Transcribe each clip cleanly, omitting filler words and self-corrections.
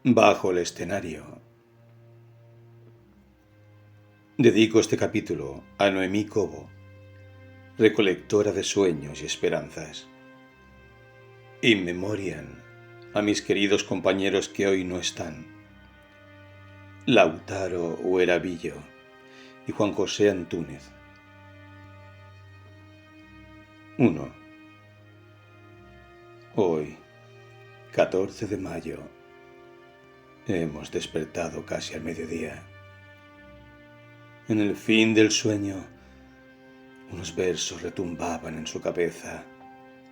Bajo el escenario. Dedico este capítulo a Noemí Cobo, recolectora de sueños y esperanzas. In memoriam a mis queridos compañeros que hoy no están, Lautaro Huerabillo y Juan José Antúnez. 1. Hoy, 14 de mayo, hemos despertado casi al mediodía. En el fin del sueño, unos versos retumbaban en su cabeza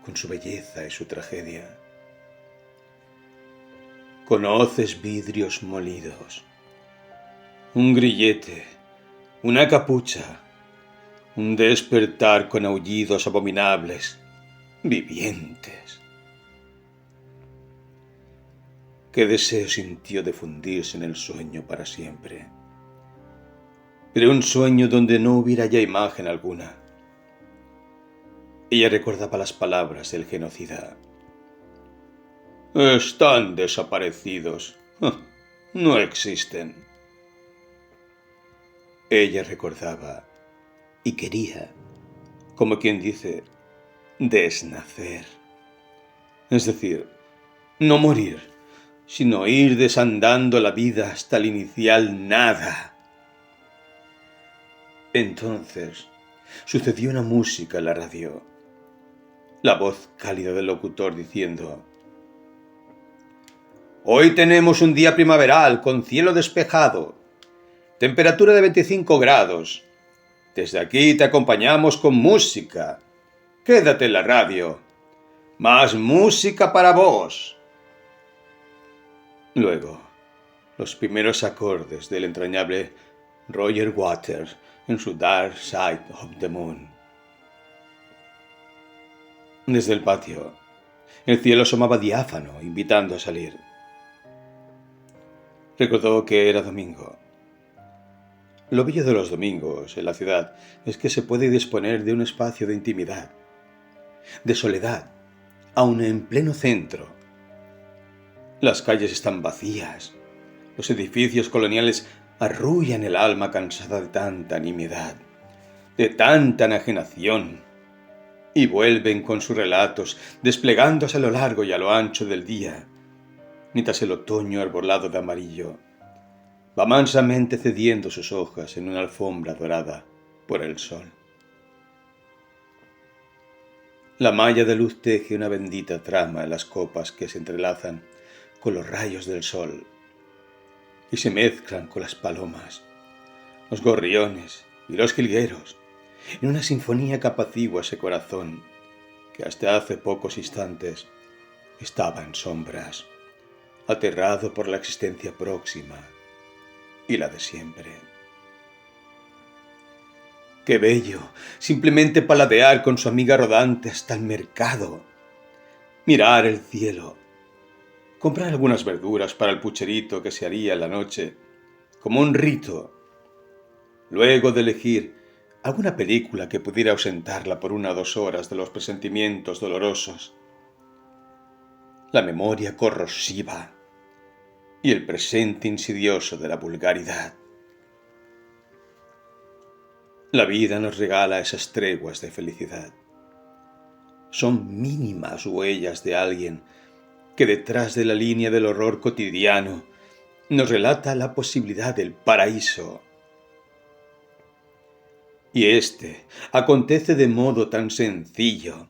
con su belleza y su tragedia. Conoces vidrios molidos, un grillete, una capucha, un despertar con aullidos abominables, vivientes. Qué deseo sintió de fundirse en el sueño para siempre. Pero un sueño donde no hubiera ya imagen alguna. Ella recordaba las palabras del genocida. Están desaparecidos. No existen. Ella recordaba y quería, como quien dice, desnacer. Es decir, no morir, sino ir desandando la vida hasta el inicial nada. Entonces sucedió una música en la radio. La voz cálida del locutor diciendo: hoy tenemos un día primaveral con cielo despejado, temperatura de 25 grados. Desde aquí te acompañamos con música. Quédate en la radio. Más música para vos. Luego, los primeros acordes del entrañable Roger Waters en su Dark Side of the Moon. Desde el patio, el cielo asomaba diáfano, invitando a salir. Recordó que era domingo. Lo bello de los domingos en la ciudad es que se puede disponer de un espacio de intimidad, de soledad, aun en pleno centro. Las calles están vacías, los edificios coloniales arrullan el alma cansada de tanta nimiedad, de tanta enajenación, y vuelven con sus relatos desplegándose a lo largo y a lo ancho del día, mientras el otoño arbolado de amarillo va mansamente cediendo sus hojas en una alfombra dorada por el sol. La malla de luz teje una bendita trama en las copas que se entrelazan con los rayos del sol y se mezclan con las palomas, los gorriones y los jilgueros en una sinfonía que apacigua ese corazón que hasta hace pocos instantes estaba en sombras, aterrado por la existencia próxima y la de siempre. ¡Qué bello! Simplemente paladear con su amiga rodante hasta el mercado, mirar el cielo, comprar algunas verduras para el pucherito que se haría en la noche, como un rito, luego de elegir alguna película que pudiera ausentarla por 1 o 2 horas de los presentimientos dolorosos, la memoria corrosiva y el presente insidioso de la vulgaridad. La vida nos regala esas treguas de felicidad. Son mínimas huellas de alguien que detrás de la línea del horror cotidiano nos relata la posibilidad del paraíso. Y este acontece de modo tan sencillo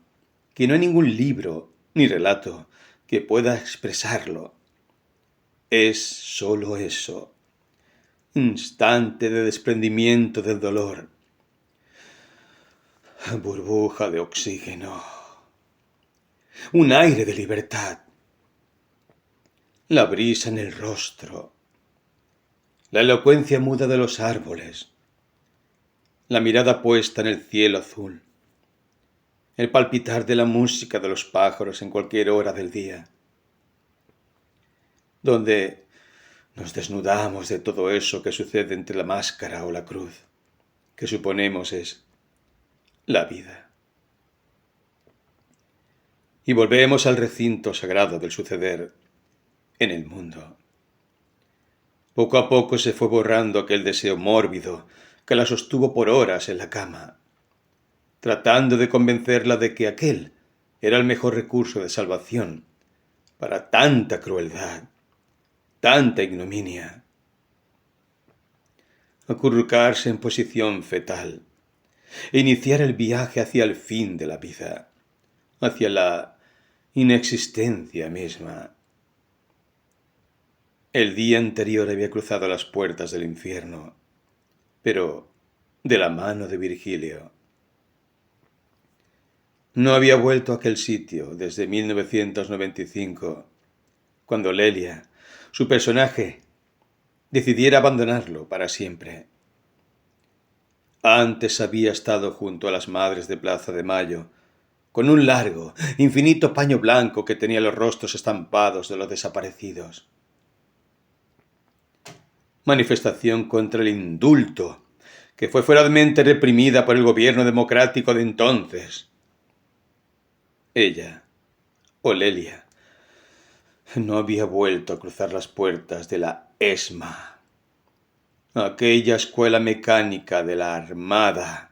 que no hay ningún libro ni relato que pueda expresarlo. Es sólo eso, instante de desprendimiento del dolor, burbuja de oxígeno, un aire de libertad, la brisa en el rostro, la elocuencia muda de los árboles, la mirada puesta en el cielo azul, el palpitar de la música de los pájaros en cualquier hora del día, donde nos desnudamos de todo eso que sucede entre la máscara o la cruz, que suponemos es la vida. Y volvemos al recinto sagrado del suceder en el mundo. Poco a poco se fue borrando aquel deseo mórbido que la sostuvo por horas en la cama, tratando de convencerla de que aquel era el mejor recurso de salvación para tanta crueldad, tanta ignominia. Acurrucarse en posición fetal e iniciar el viaje hacia el fin de la vida, hacia la inexistencia misma. El día anterior había cruzado las puertas del infierno, pero de la mano de Virgilio. No había vuelto a aquel sitio desde 1995, cuando Lelia, su personaje, decidiera abandonarlo para siempre. Antes había estado junto a las madres de Plaza de Mayo, con un largo, infinito paño blanco que tenía los rostros estampados de los desaparecidos. Manifestación contra el indulto, que fue ferozmente reprimida por el gobierno democrático de entonces. Ella, Lelia, no había vuelto a cruzar las puertas de la ESMA, aquella escuela mecánica de la Armada,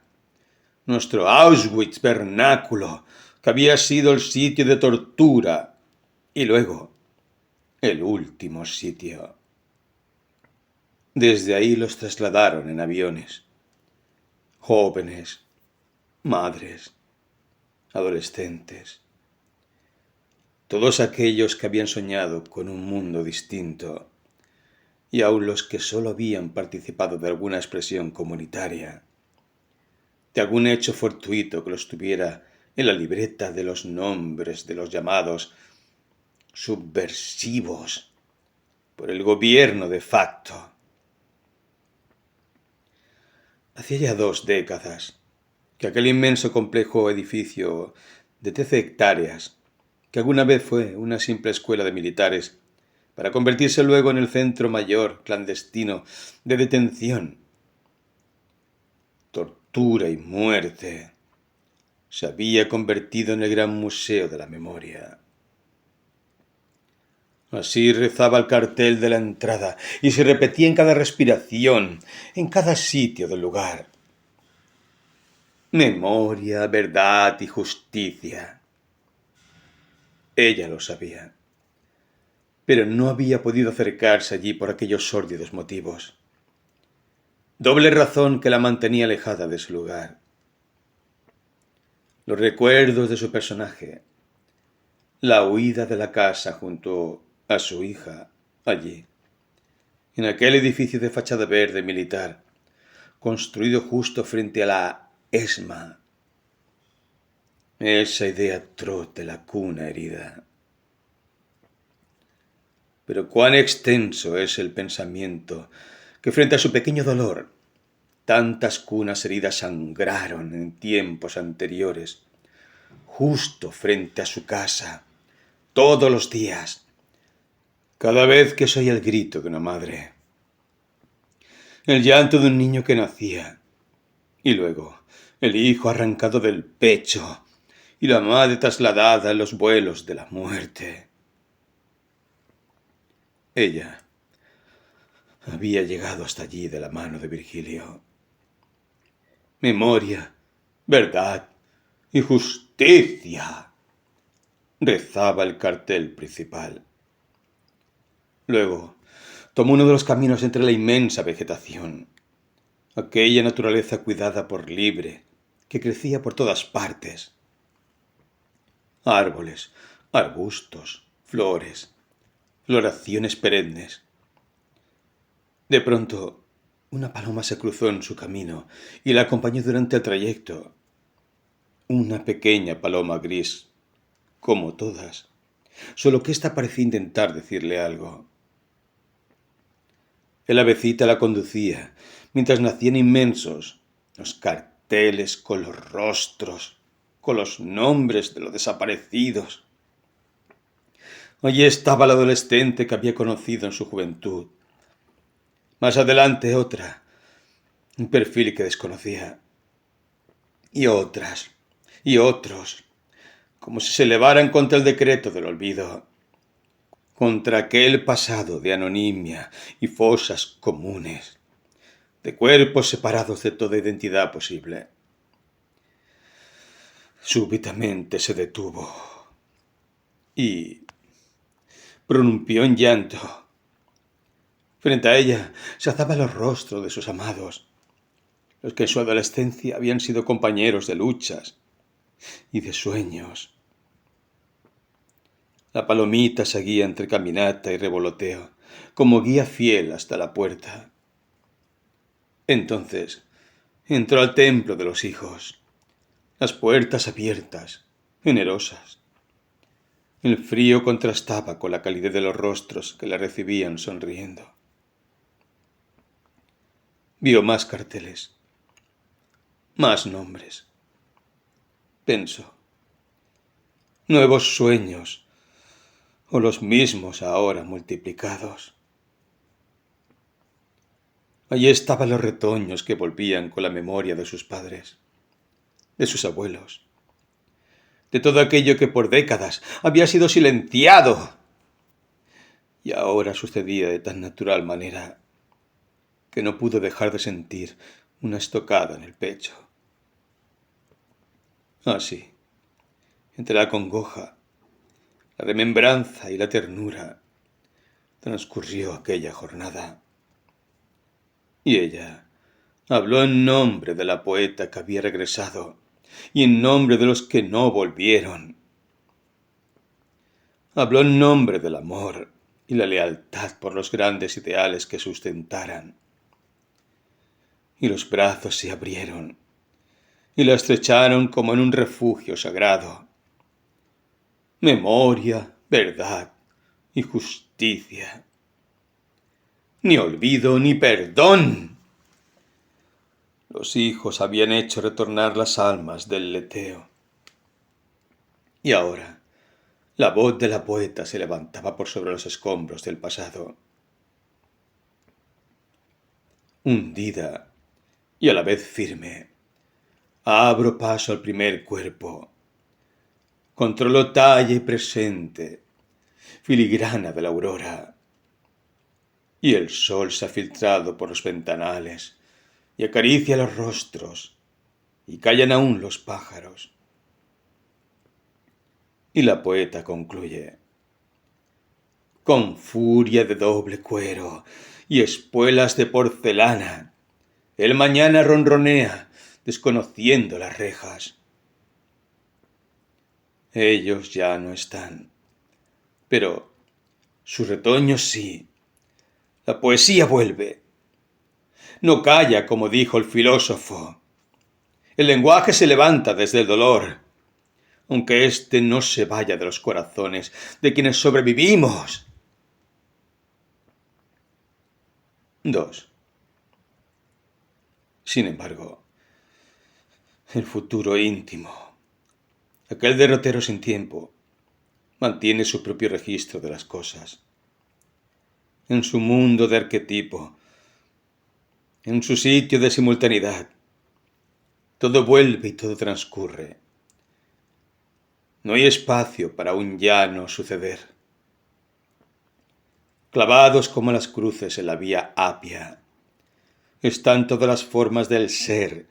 nuestro Auschwitz vernáculo, que había sido el sitio de tortura y luego el último sitio. Desde ahí los trasladaron en aviones. Jóvenes, madres, adolescentes, todos aquellos que habían soñado con un mundo distinto, y aun los que solo habían participado de alguna expresión comunitaria, de algún hecho fortuito que los tuviera en la libreta de los nombres de los llamados subversivos por el gobierno de facto. Hacía ya 2 décadas que aquel inmenso complejo edificio de 13 hectáreas, que alguna vez fue una simple escuela de militares, para convertirse luego en el centro mayor clandestino de detención, tortura y muerte, se había convertido en el gran museo de la memoria. Así rezaba el cartel de la entrada y se repetía en cada respiración, en cada sitio del lugar. Memoria, verdad y justicia. Ella lo sabía, pero no había podido acercarse allí por aquellos sórdidos motivos. Doble razón que la mantenía alejada de su lugar. Los recuerdos de su personaje, la huida de la casa junto a su hija allí, en aquel edificio de fachada verde militar, construido justo frente a la ESMA. Esa idea atroz de la cuna herida. Pero cuán extenso es el pensamiento que frente a su pequeño dolor, tantas cunas heridas sangraron en tiempos anteriores, justo frente a su casa, todos los días, cada vez que se oía el grito de una madre, el llanto de un niño que nacía, y luego el hijo arrancado del pecho y la madre trasladada en los vuelos de la muerte. Ella había llegado hasta allí de la mano de Virgilio. Memoria, verdad y justicia, rezaba el cartel principal. Luego tomó uno de los caminos entre la inmensa vegetación, aquella naturaleza cuidada por libre, que crecía por todas partes. Árboles, arbustos, flores, floraciones perennes. De pronto, una paloma se cruzó en su camino y la acompañó durante el trayecto. Una pequeña paloma gris, como todas, solo que ésta parecía intentar decirle algo. El avecita la conducía, mientras nacían inmensos los carteles con los rostros, con los nombres de los desaparecidos. Allí estaba la adolescente que había conocido en su juventud. Más adelante otra, un perfil que desconocía. Y otras, y otros, como si se elevaran contra el decreto del olvido, contra aquel pasado de anonimia y fosas comunes, de cuerpos separados de toda identidad posible. Súbitamente se detuvo y prorrumpió en llanto. Frente a ella se alzaban los rostros de sus amados, los que en su adolescencia habían sido compañeros de luchas y de sueños. La palomita seguía entre caminata y revoloteo, como guía fiel hasta la puerta. Entonces entró al templo de los hijos, las puertas abiertas, generosas. El frío contrastaba con la calidez de los rostros que la recibían sonriendo. Vio más carteles, más nombres. Pensó, nuevos sueños, o los mismos ahora multiplicados. Allí estaban los retoños que volvían con la memoria de sus padres, de sus abuelos, de todo aquello que por décadas había sido silenciado y ahora sucedía de tan natural manera que no pudo dejar de sentir una estocada en el pecho. Así, entre la congoja, la remembranza y la ternura, transcurrió aquella jornada. Y ella habló en nombre de la poeta que había regresado y en nombre de los que no volvieron. Habló en nombre del amor y la lealtad por los grandes ideales que sustentaran. Y los brazos se abrieron y la estrecharon como en un refugio sagrado. Memoria, verdad y justicia. Ni olvido ni perdón. Los hijos habían hecho retornar las almas del leteo. Y ahora la voz de la poeta se levantaba por sobre los escombros del pasado. Hundida y a la vez firme, abro paso al primer cuerpo. Controlo talla y presente, filigrana de la aurora. Y el sol se ha filtrado por los ventanales y acaricia los rostros, y callan aún los pájaros. Y la poeta concluye, con furia de doble cuero y espuelas de porcelana, el mañana ronronea, desconociendo las rejas. Ellos ya no están, pero sus retoños sí. La poesía vuelve. No calla, como dijo el filósofo. El lenguaje se levanta desde el dolor, aunque éste no se vaya de los corazones de quienes sobrevivimos. 2. Sin embargo, el futuro íntimo, aquel derrotero sin tiempo, mantiene su propio registro de las cosas. En su mundo de arquetipo, en su sitio de simultaneidad, todo vuelve y todo transcurre. No hay espacio para un ya no suceder. Clavados como las cruces en la vía Apia, están todas las formas del ser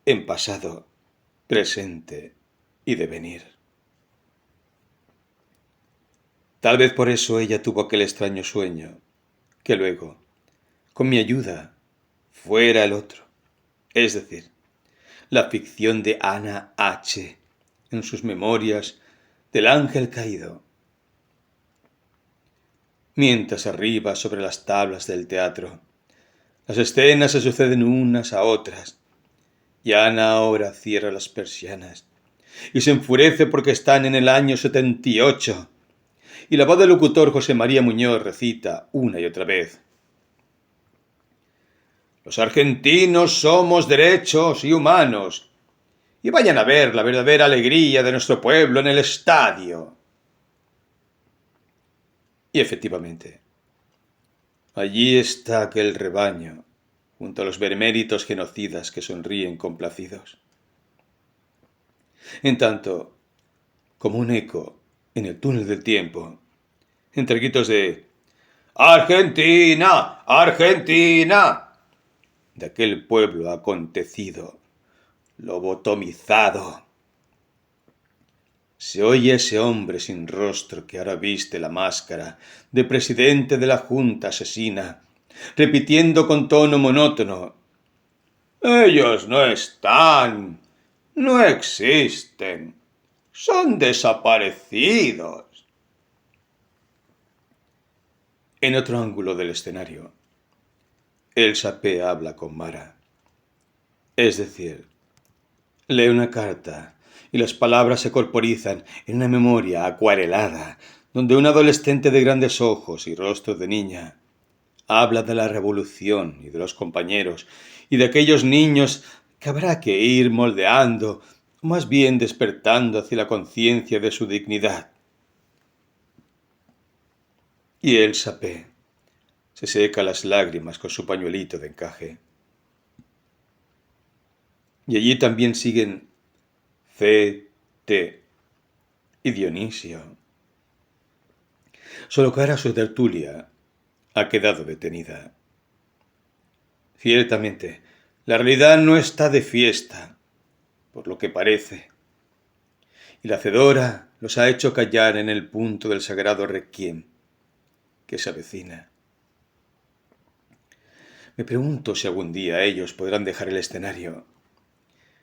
en pasado, presente y devenir. Tal vez por eso ella tuvo aquel extraño sueño, que luego, con mi ayuda, fuera el otro, es decir, la ficción de Ana H. en sus memorias del ángel caído. Mientras arriba sobre las tablas del teatro, las escenas se suceden unas a otras, y Ana ahora cierra las persianas y se enfurece porque están en el año 78, y la voz del locutor José María Muñoz recita una y otra vez: los argentinos somos derechos y humanos, y vayan a ver la verdadera alegría de nuestro pueblo en el estadio. Y efectivamente, allí está aquel rebaño, junto a los beneméritos genocidas que sonríen complacidos. En tanto, como un eco en el túnel del tiempo, entre gritos de ¡Argentina! ¡Argentina! de aquel pueblo acontecido, lobotomizado. Se oye ese hombre sin rostro que ahora viste la máscara de presidente de la Junta asesina, repitiendo con tono monótono: ellos no están, no existen, son desaparecidos. En otro ángulo del escenario, Elsa P. habla con Mara. Es decir, lee una carta y las palabras se corporizan en una memoria acuarelada, donde un adolescente de grandes ojos y rostro de niña habla de la revolución y de los compañeros y de aquellos niños que habrá que ir moldeando, o más bien despertando hacia la conciencia de su dignidad. Y Elsa P. se seca las lágrimas con su pañuelito de encaje. Y allí también siguen C, T y Dionisio. Solo que ahora su tertulia ha quedado detenida. Ciertamente, la realidad no está de fiesta, por lo que parece, y la hacedora los ha hecho callar en el punto del sagrado requiem que se avecina. Me pregunto si algún día ellos podrán dejar el escenario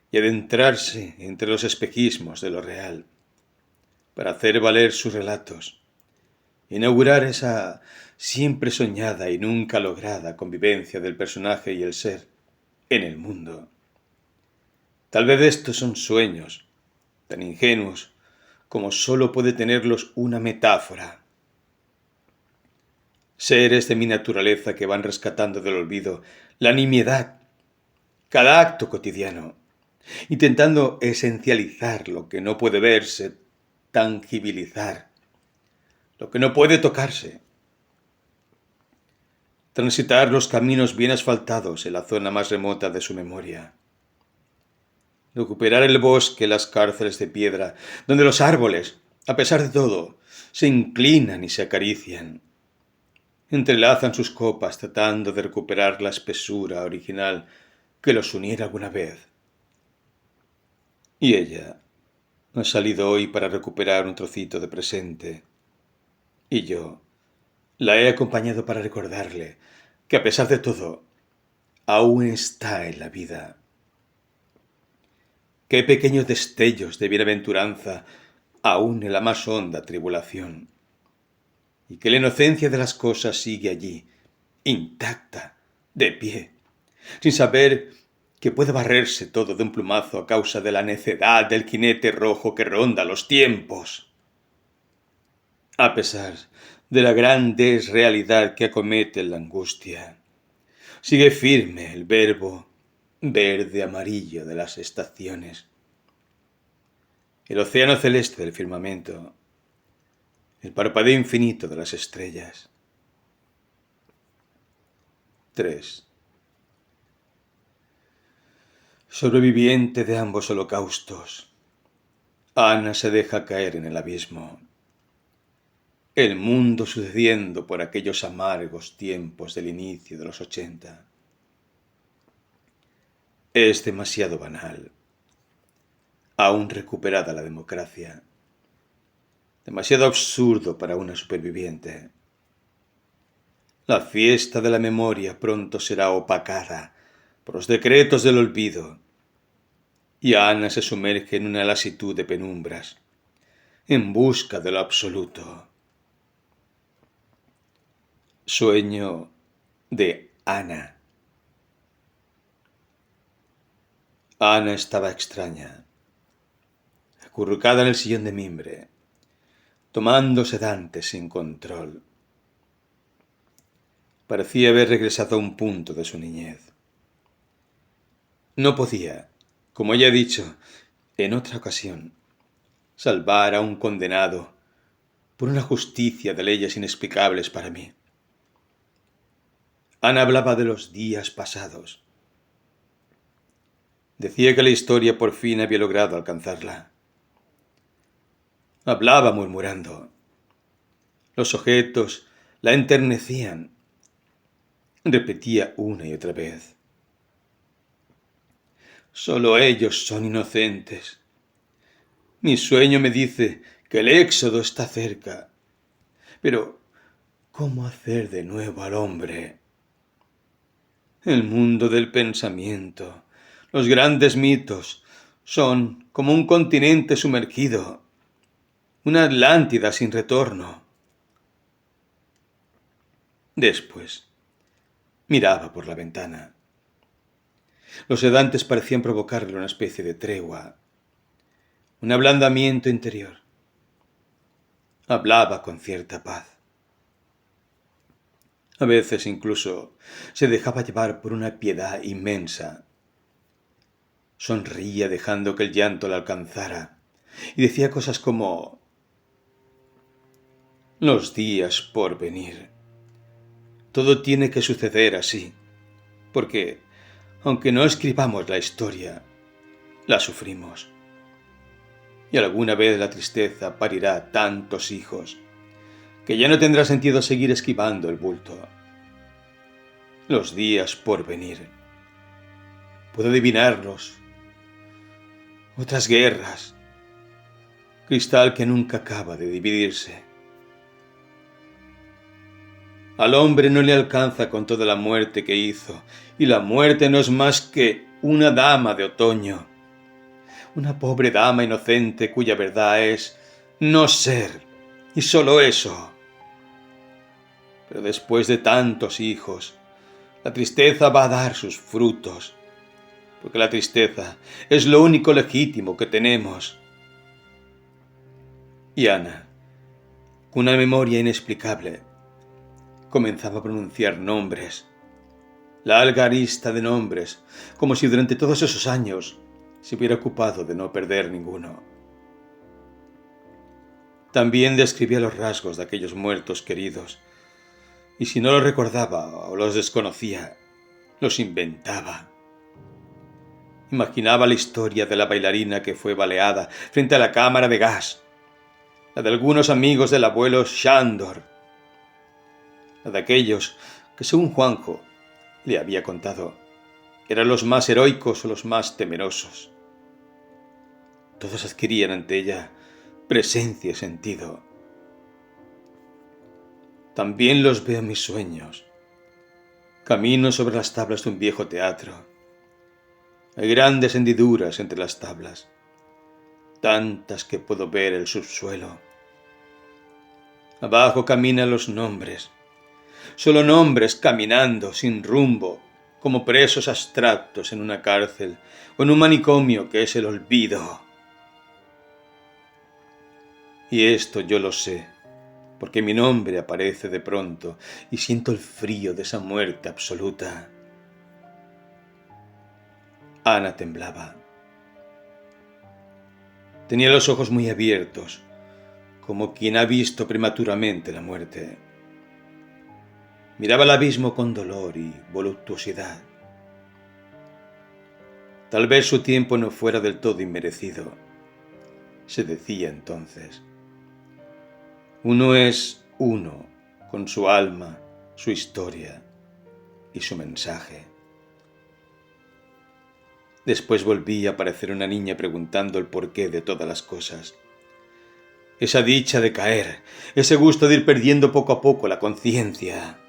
y adentrarse entre los espejismos de lo real para hacer valer sus relatos, inaugurar esa siempre soñada y nunca lograda convivencia del personaje y el ser en el mundo. Tal vez estos son sueños tan ingenuos como sólo puede tenerlos una metáfora. Seres de mi naturaleza que van rescatando del olvido la nimiedad, cada acto cotidiano, intentando esencializar lo que no puede verse, tangibilizar, lo que no puede tocarse. Transitar los caminos bien asfaltados en la zona más remota de su memoria. Recuperar el bosque, las cárceles de piedra, donde los árboles, a pesar de todo, se inclinan y se acarician. Entrelazan sus copas tratando de recuperar la espesura original que los uniera alguna vez. Y ella ha salido hoy para recuperar un trocito de presente. Y yo la he acompañado para recordarle que a pesar de todo, aún está en la vida. Qué pequeños destellos de bienaventuranza aún en la más honda tribulación. Y que la inocencia de las cosas sigue allí, intacta, de pie, sin saber que puede barrerse todo de un plumazo a causa de la necedad del jinete rojo que ronda los tiempos. A pesar de la gran desrealidad que acomete la angustia, sigue firme el verbo verde-amarillo de las estaciones. El océano celeste del firmamento, el parpadeo infinito de las estrellas. 3. Sobreviviente de ambos holocaustos, Ana se deja caer en el abismo. El mundo sucediendo por aquellos amargos tiempos del inicio de los 80. Es demasiado banal. Aún recuperada la democracia. Demasiado absurdo para una superviviente. La fiesta de la memoria pronto será opacada por los decretos del olvido. Y Ana se sumerge en una lasitud de penumbras, en busca de lo absoluto. Sueño de Ana. Ana estaba extraña, acurrucada en el sillón de mimbre, tomando sedantes sin control. Parecía haber regresado a un punto de su niñez. No podía, como ya he dicho en otra ocasión, salvar a un condenado por una justicia de leyes inexplicables para mí. Ana hablaba de los días pasados. Decía que la historia por fin había logrado alcanzarla. Hablaba murmurando. Los objetos la enternecían. Repetía una y otra vez: solo ellos son inocentes. Mi sueño me dice que el éxodo está cerca. Pero, ¿cómo hacer de nuevo al hombre? El mundo del pensamiento, los grandes mitos, son como un continente sumergido, una Atlántida sin retorno. Después, miraba por la ventana. Los sedantes parecían provocarle una especie de tregua, un ablandamiento interior. Hablaba con cierta paz. A veces incluso se dejaba llevar por una piedad inmensa. Sonreía dejando que el llanto la alcanzara y decía cosas como: los días por venir. Todo tiene que suceder así, porque, aunque no escribamos la historia, la sufrimos. Y alguna vez la tristeza parirá tantos hijos que ya no tendrá sentido seguir esquivando el bulto. Los días por venir. Puedo adivinarlos. Otras guerras. Cristal que nunca acaba de dividirse. Al hombre no le alcanza con toda la muerte que hizo, y la muerte no es más que una dama de otoño. Una pobre dama inocente cuya verdad es no ser, y solo eso. Pero después de tantos hijos, la tristeza va a dar sus frutos, porque la tristeza es lo único legítimo que tenemos. Y Ana, con una memoria inexplicable, comenzaba a pronunciar nombres, la algarista de nombres, como si durante todos esos años se hubiera ocupado de no perder ninguno. También describía los rasgos de aquellos muertos queridos, y si no los recordaba o los desconocía, los inventaba. Imaginaba la historia de la bailarina que fue baleada frente a la cámara de gas, la de algunos amigos del abuelo Sándor, la de aquellos que, según Juanjo le había contado, eran los más heroicos o los más temerosos. Todos adquirían ante ella presencia y sentido. También los veo en mis sueños. Camino sobre las tablas de un viejo teatro. Hay grandes hendiduras entre las tablas, tantas que puedo ver el subsuelo. Abajo caminan los nombres, solo nombres caminando sin rumbo, como presos abstractos en una cárcel o en un manicomio que es el olvido. Y esto yo lo sé, porque mi nombre aparece de pronto y siento el frío de esa muerte absoluta. Ana temblaba. Tenía los ojos muy abiertos, como quien ha visto prematuramente la muerte. Miraba el abismo con dolor y voluptuosidad. Tal vez su tiempo no fuera del todo inmerecido, se decía entonces. Uno es uno con su alma, su historia y su mensaje. Después volví a parecer una niña preguntando el porqué de todas las cosas. Esa dicha de caer, ese gusto de ir perdiendo poco a poco la conciencia.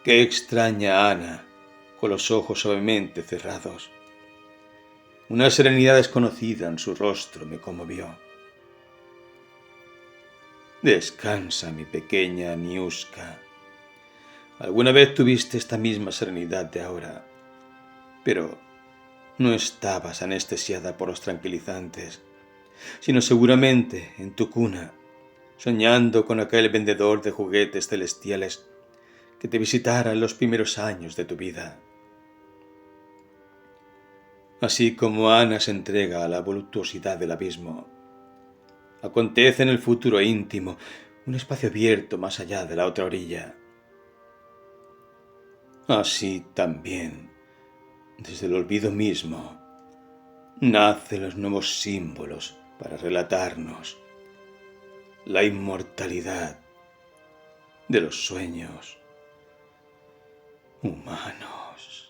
Qué extraña Ana, con los ojos suavemente cerrados. Una serenidad desconocida en su rostro me conmovió. Descansa, mi pequeña Niuska. Alguna vez tuviste esta misma serenidad de ahora, pero no estabas anestesiada por los tranquilizantes, sino seguramente en tu cuna, soñando con aquel vendedor de juguetes celestiales que te visitara en los primeros años de tu vida. Así como Ana se entrega a la voluptuosidad del abismo, acontece en el futuro íntimo, un espacio abierto más allá de la otra orilla. Así también, desde el olvido mismo, nacen los nuevos símbolos para relatarnos. la inmortalidad de los sueños humanos.